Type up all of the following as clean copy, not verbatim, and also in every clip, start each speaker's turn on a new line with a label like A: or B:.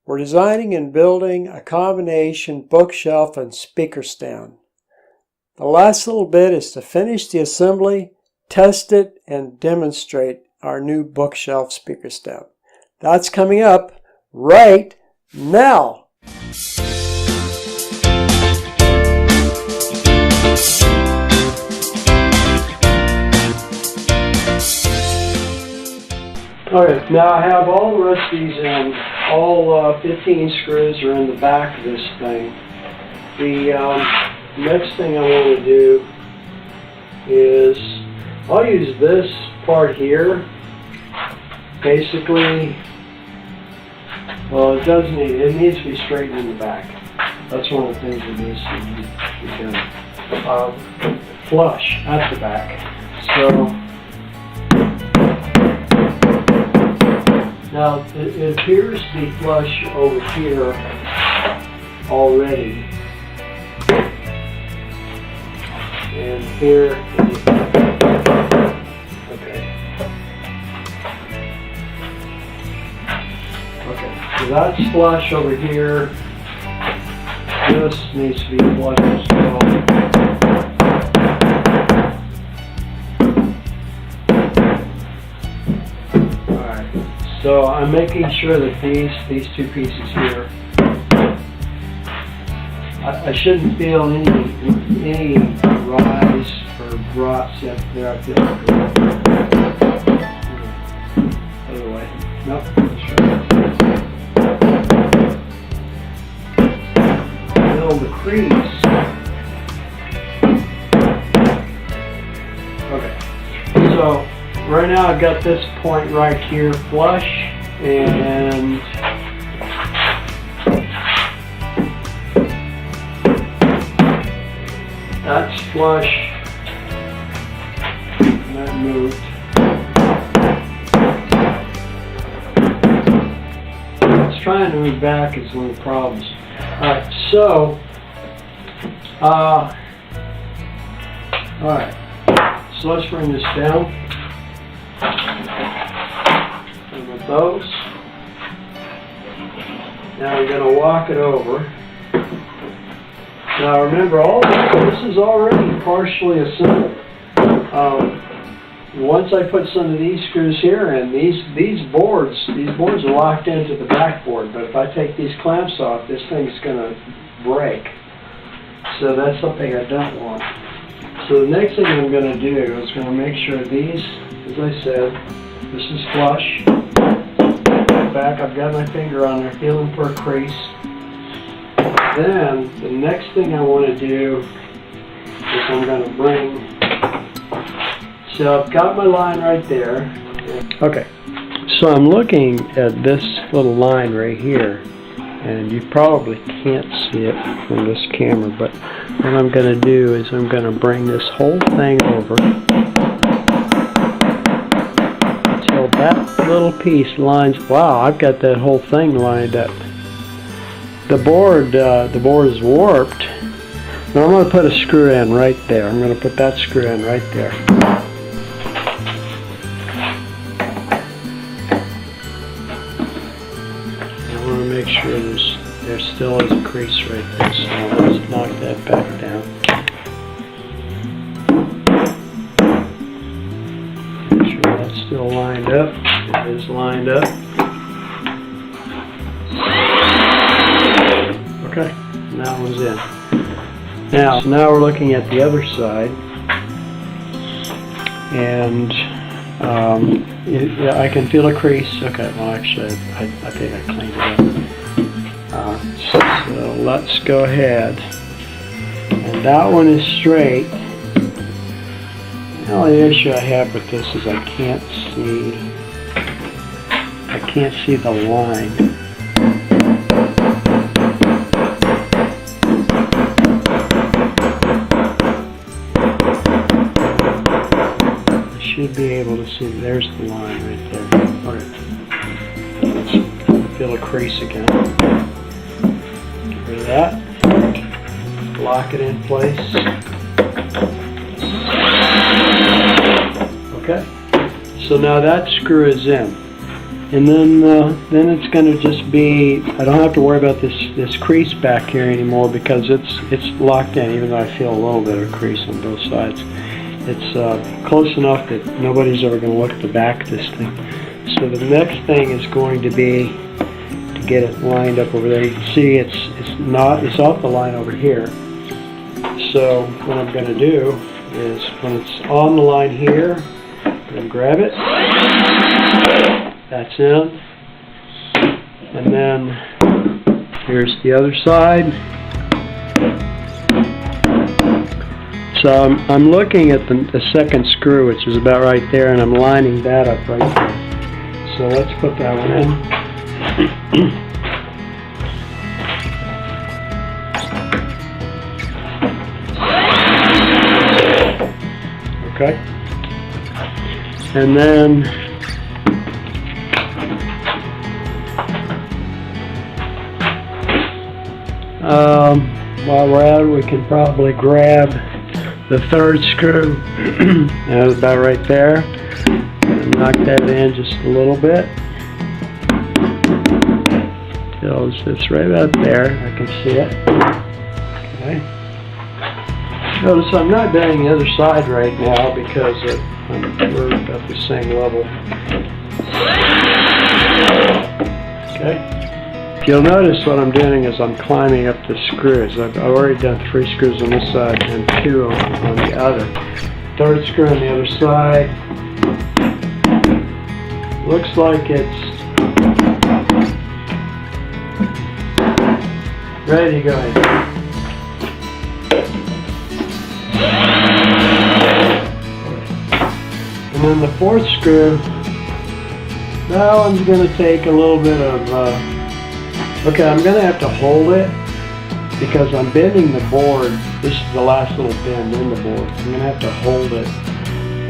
A: We're designing and building a combination bookshelf and speaker stand. The last little bit is to finish the assembly, test it, and demonstrate our new bookshelf speaker stand. That's coming up right now. Okay, now I have all the rest of these in. All 15 screws are in the back of this thing. The next thing I want to do is I'll use this part here. Basically, well, it needs to be straightened in the back. That's one of the things that needs to be done. Flush at the back. So now it appears to be flush over here already. And here, okay, so that's flush over here. This needs to be flush as well. Alright, so I'm making sure that these two pieces here, I shouldn't feel any rise or drops yet there. I feel like other way. Nope, that's right. Feel the crease. Okay, so right now I've got this point right here flush, and that's flush, and that moved. It's trying to move back is one of the problems. Alright, so, alright, so let's bring this down. And with those, now we're going to walk it over. Now remember, all this is already partially assembled. Once I put some of these screws here in, these boards are locked into the backboard. But if I take these clamps off, this thing's going to break. So that's something I don't want. So the next thing I'm going to do is going to make sure these, as I said, this is flush. Back, I've got my finger on there, feeling for a crease. Then the next thing I want to do is I'm going to bring, so I've got my line right there. Okay, so I'm looking at this little line right here, and you probably can't see it from this camera, but what I'm going to do is I'm going to bring this whole thing over until that little piece lines. Wow, I've got that whole thing lined up. The board is warped. Now I'm going to put a screw in right there. I'm going to put that screw in right there. I want to make sure there still is a crease right there. So let's knock that back down. Make sure that's still lined up. It is lined up. Okay, and that one's in. Now we're looking at the other side, and I can feel a crease. Okay, well actually I think I cleaned it up. So let's go ahead, and that one is straight. The only issue I have with this is I can't see the line. Should be able to see. There's the line right there. Okay. Let's feel a crease again. Get rid of that. Lock it in place. Okay. So now that screw is in. And then it's going to just be, I don't have to worry about this crease back here anymore because it's locked in, even though I feel a little bit of crease on both sides. It's close enough that nobody's ever going to look at the back of this thing. So the next thing is going to be to get it lined up over there. You can see it's off the line over here. So what I'm going to do is when it's on the line here, I'm going to grab it. That's in. And then here's the other side. So I'm looking at the second screw, which is about right there, and I'm lining that up right there. So let's put that one in. Okay. And then while we're at it, we can probably grab the third screw. That's about right there. And knock that in just a little bit. Till it's right about there. I can see it. Okay. Notice I'm not doing the other side right now because we're at the same level. Okay. You'll notice what I'm doing is I'm climbing up the screws. I've already done 3 screws on this side and 2 on the other. Third screw on the other side. Looks like it's ready to go in. And then the fourth screw, that one's going to take a little bit of okay, I'm going to have to hold it because I'm bending the board. This is the last little bend in the board. I'm going to have to hold it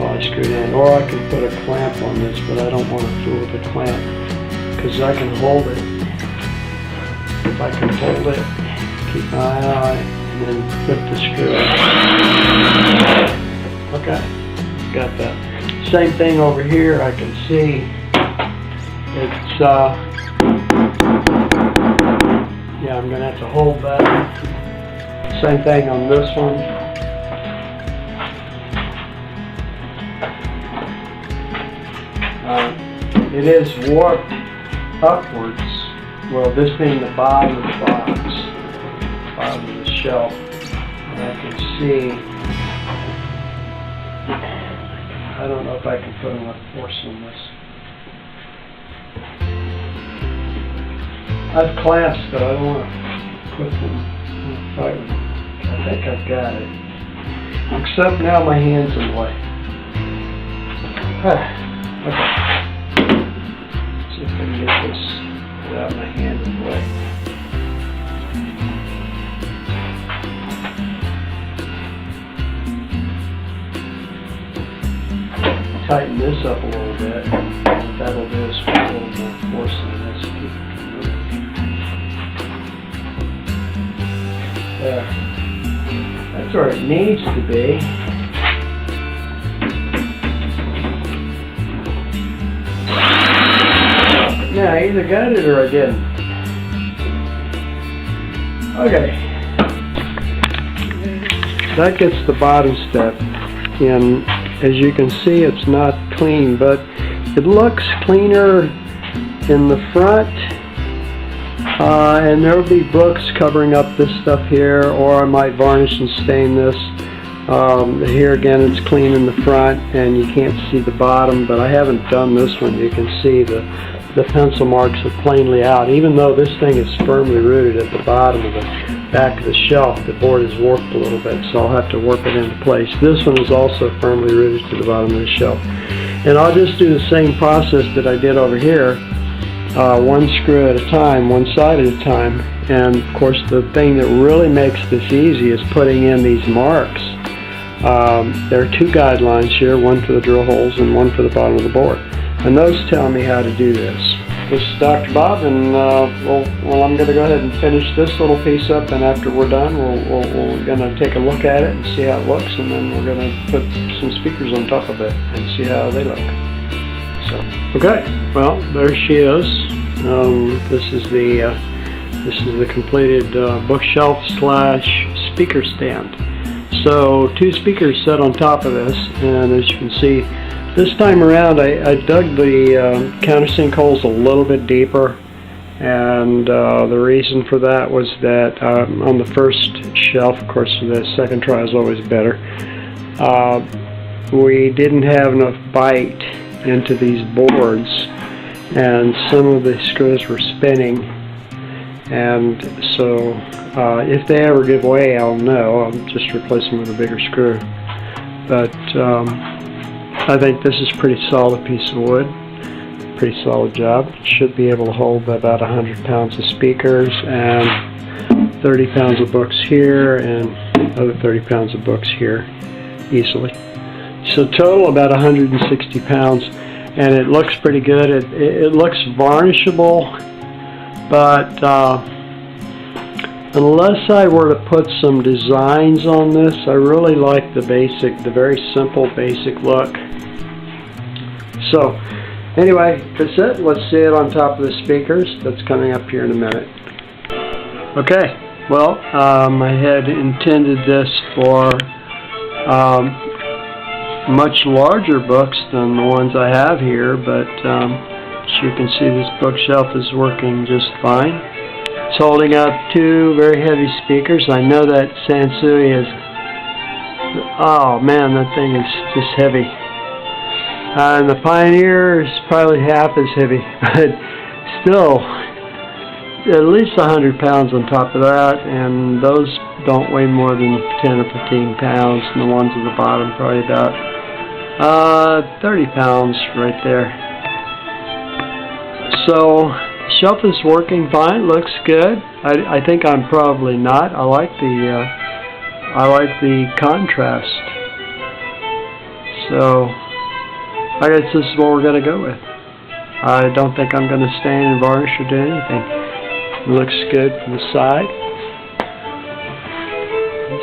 A: while I screw it in. Or I can put a clamp on this, but I don't want to fool with the clamp because I can hold it. If I can hold it, keep my eye on it, and then put the screw in. Okay, got that. Same thing over here. I can see it's yeah, I'm going to have to hold that. Same thing on this one. It is warped upwards. Well, this being the bottom of the box, bottom of the shelf. And I can see, I don't know if I can put enough force on this. I have clamps, but I don't want to put them fight with them. I think I've got it. Except now my hand's in the way. Okay. See if I can get this without my hand in the way. Tighten this up a little bit. What that'll do is put a little more force in this. That's where it needs to be. Now, I either got it or I didn't. Okay. That gets the bottom step. And as you can see, it's not clean, but it looks cleaner in the front. And there will be books covering up this stuff here, or I might varnish and stain this. Here again, it's clean in the front, and you can't see the bottom, but I haven't done this one. You can see the pencil marks are plainly out. Even though this thing is firmly rooted at the bottom of the back of the shelf, the board is warped a little bit, so I'll have to warp it into place. This one is also firmly rooted to the bottom of the shelf. And I'll just do the same process that I did over here. One screw at a time, one side at a time, and of course the thing that really makes this easy is putting in these marks. There are 2 guidelines here, one for the drill holes and one for the bottom of the board, and those tell me how to do this. This is Dr. Bob, and well, I'm going to go ahead and finish this little piece up, and after we're done, we're going to take a look at it and see how it looks, and then we're going to put some speakers on top of it and see how they look. So, okay, well, there she is. This is the completed bookshelf / speaker stand. So 2 speakers set on top of this, and as you can see, this time around I dug the countersink holes a little bit deeper, and the reason for that was that on the first shelf, of course the second try is always better, we didn't have enough bite into these boards, and some of the screws were spinning, and so if they ever give way, I'll know. I'll just replace them with a bigger screw. But I think this is a pretty solid piece of wood. Pretty solid job. Should be able to hold about 100 pounds of speakers and 30 pounds of books here and another 30 pounds of books here easily. So total about 160 pounds, and it looks pretty good. It looks varnishable, but unless I were to put some designs on this, I really like the very simple basic look. So anyway, that's it. Let's see it on top of the speakers. That's coming up here in a minute. Okay, well, I had intended this for much larger books than the ones I have here, but as you can see, this bookshelf is working just fine. It's holding up 2 very heavy speakers. I know that Sansui is, oh man, that thing is just heavy. And the Pioneer is probably half as heavy, but still at least 100 pounds on top of that, and those don't weigh more than 10 or 15 pounds, and the ones at the bottom probably about 30 pounds right there. So shelf is working fine, looks good. I think I'm probably not. I like the contrast. So I guess this is what we're going to go with. I don't think I'm going to stain and varnish or do anything. It looks good from the side.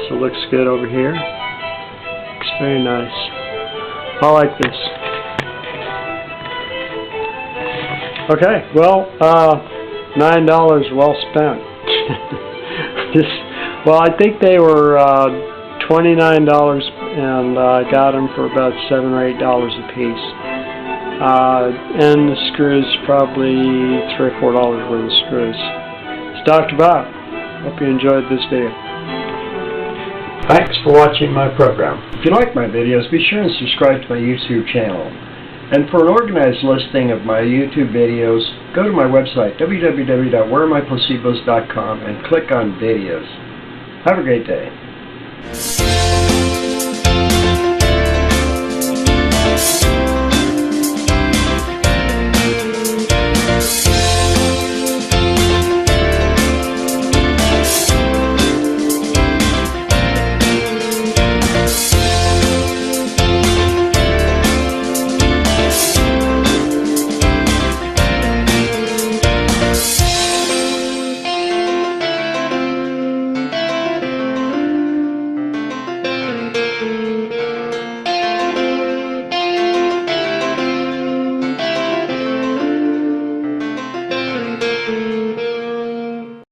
A: So it looks good over here. Looks very nice. I like this. Okay, well, $9 well spent. Well, I think they were $29, and I got them for about $7 or $8 a piece. And the screws probably $3 or $4 worth of screws. It's Dr. Bob. Hope you enjoyed this video. Thanks for watching my program. If you like my videos, be sure and subscribe to my YouTube channel. And for an organized listing of my YouTube videos, go to my website, www.wherearemyplacebos.com, and click on videos. Have a great day.